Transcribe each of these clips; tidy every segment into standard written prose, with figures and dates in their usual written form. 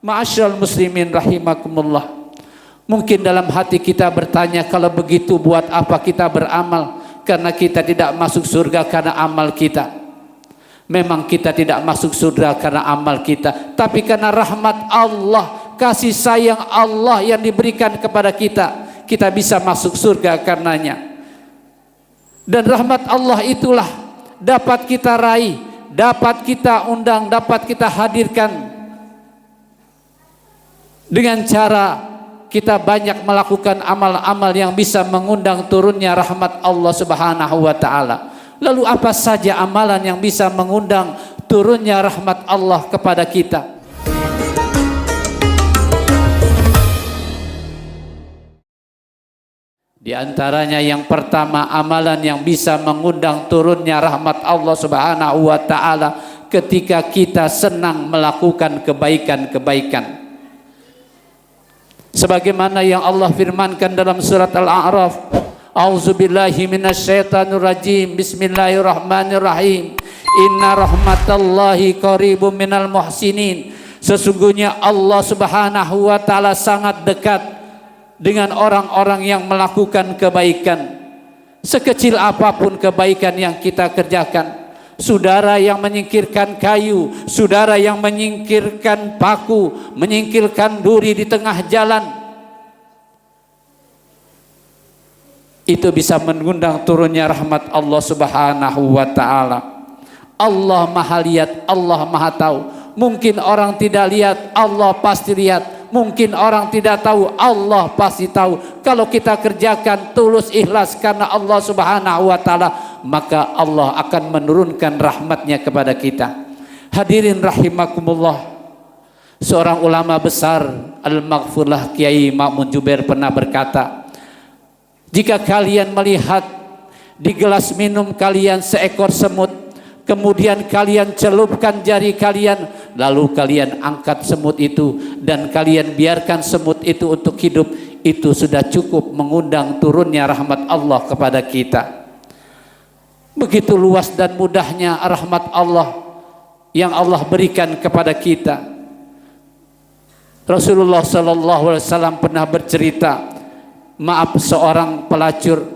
Ma'asyiral muslimin rahimakumullah. Mungkin dalam hati kita bertanya, kalau begitu buat apa kita beramal? Karena kita tidak masuk surga karena amal kita. Memang kita tidak masuk surga karena amal kita, tapi karena rahmat Allah, kasih sayang Allah yang diberikan kepada kita, kita bisa masuk surga karenanya. Dan rahmat Allah itulah dapat kita raih, dapat kita undang, dapat kita hadirkan dengan cara kita banyak melakukan amal-amal yang bisa mengundang turunnya rahmat Allah Subhanahu wa taala. Lalu apa saja amalan yang bisa mengundang turunnya rahmat Allah kepada kita? Di antaranya yang pertama, amalan yang bisa mengundang turunnya rahmat Allah Subhanahu wa taala ketika kita senang melakukan kebaikan-kebaikan. Sebagaimana yang Allah firmankan dalam surat Al-A'raf, A'udzubillahi minasyaitonirrajim. Bismillahirrahmanirrahim. Inna rahmatallahi qaribum minal muhsinin. Sesungguhnya Allah Subhanahu wa taala sangat dekat dengan orang-orang yang melakukan kebaikan. Sekecil apapun kebaikan yang kita kerjakan. Saudara yang menyingkirkan kayu, saudara yang menyingkirkan paku, menyingkirkan duri di tengah jalan, itu bisa mengundang turunnya rahmat Allah Subhanahu wa taala. Allah Maha lihat, Allah Maha tahu. Mungkin orang tidak lihat, Allah pasti lihat. Mungkin orang tidak tahu, Allah pasti tahu. Kalau kita kerjakan tulus ikhlas karena Allah Subhanahu wa taala, maka Allah akan menurunkan rahmatnya kepada kita. Hadirin rahimakumullah. Seorang ulama besar Al-Maghfurlah Kiai Ma'mun Jubair pernah berkata, jika kalian melihat di gelas minum kalian seekor semut, kemudian kalian celupkan jari kalian, lalu kalian angkat semut itu dan kalian biarkan semut itu untuk hidup, itu sudah cukup mengundang turunnya rahmat Allah kepada kita. Begitu luas dan mudahnya rahmat Allah yang Allah berikan kepada kita. Rasulullah SAW pernah bercerita, maaf, seorang pelacur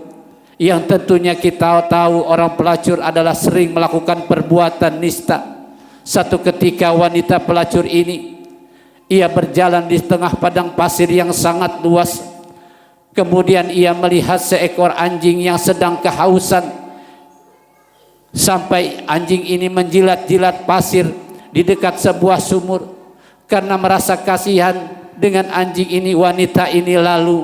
yang tentunya kita tahu orang pelacur adalah sering melakukan perbuatan nista. Satu ketika wanita pelacur ini, ia berjalan di tengah padang pasir yang sangat luas. Kemudian ia melihat seekor anjing yang sedang kehausan. Sampai anjing ini menjilat-jilat pasir di dekat sebuah sumur. Karena merasa kasihan dengan anjing ini, wanita ini lalu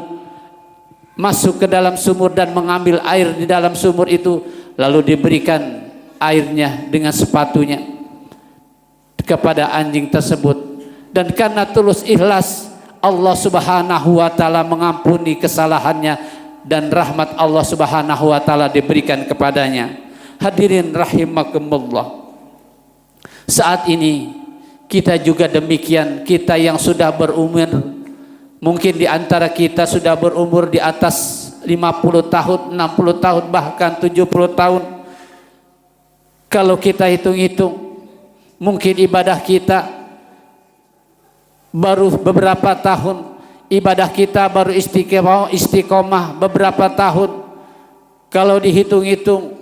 masuk ke dalam sumur dan mengambil air di dalam sumur itu, lalu diberikan airnya dengan sepatunya kepada anjing tersebut. Dan karena tulus ikhlas, Allah Subhanahu wa taala mengampuni kesalahannya dan rahmat Allah Subhanahu wa taala diberikan kepadanya. Hadirin rahimakumullah. Saat ini kita juga demikian, kita yang sudah berumur, mungkin di antara kita sudah berumur di atas 50 tahun, 60 tahun, bahkan 70 tahun. Kalau kita hitung-hitung, mungkin ibadah kita baru beberapa tahun, ibadah kita baru istiqomah beberapa tahun. Kalau dihitung-hitung,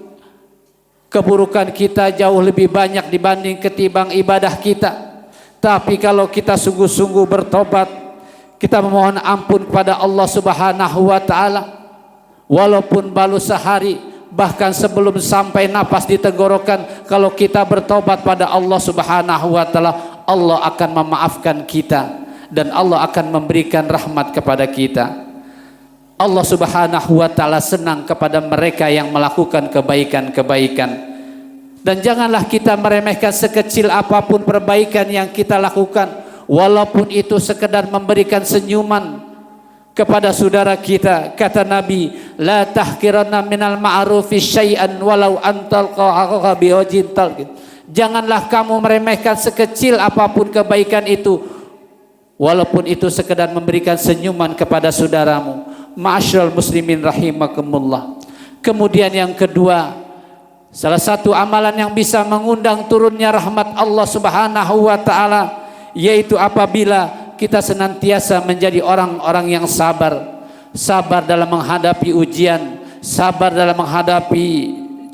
keburukan kita jauh lebih banyak dibanding ketimbang ibadah kita. Tapi kalau kita sungguh-sungguh bertobat, kita memohon ampun kepada Allah Subhanahu wa taala, walaupun baru sehari, bahkan sebelum sampai napas di tenggorokan, kalau kita bertobat pada Allah Subhanahu wa taala, Allah akan memaafkan kita dan Allah akan memberikan rahmat kepada kita. Allah Subhanahu wa taala senang kepada mereka yang melakukan kebaikan-kebaikan. Dan janganlah kita meremehkan sekecil apapun perbaikan yang kita lakukan, walaupun itu sekedar memberikan senyuman kepada saudara kita. Kata Nabi, la tahqiranna minal ma'rufi syai'an walau antalqa akhaka biwajhin talqin. Janganlah kamu meremehkan sekecil apapun kebaikan itu, walaupun itu sekedar memberikan senyuman kepada saudaramu. Ma'asyiral muslimin rahimakumullah. Kemudian yang kedua, salah satu amalan yang bisa mengundang turunnya rahmat Allah Subhanahu wa taala, yaitu apabila kita senantiasa menjadi orang-orang yang sabar. Sabar dalam menghadapi ujian, sabar dalam menghadapi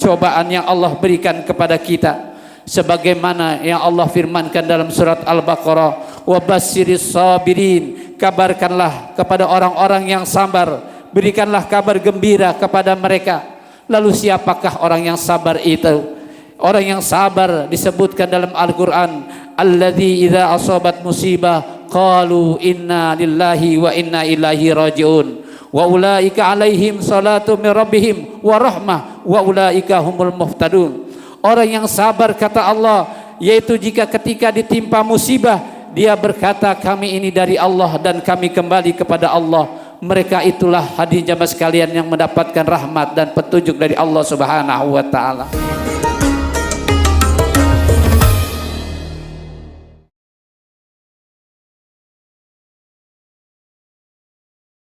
cobaan yang Allah berikan kepada kita. Sebagaimana yang Allah firmankan dalam surat Al-Baqarah, wa bassiris sabirin, kabarkanlah kepada orang-orang yang sabar, berikanlah kabar gembira kepada mereka. Lalu siapakah orang yang sabar itu? Orang yang sabar disebutkan dalam Al-Quran, alladzi idza asabat musibah qalu inna lillahi wa inna ilaihi rajiun wa ulaika alaihim salatu min rabbihim wa rahmah wa ulaika humul muhtadun. Orang yang sabar, kata Allah, yaitu jika ketika ditimpa musibah dia berkata, kami ini dari Allah dan kami kembali kepada Allah. Mereka itulah hadirin jamaah sekalian yang mendapatkan rahmat dan petunjuk dari Allah Subhanahu wa taala.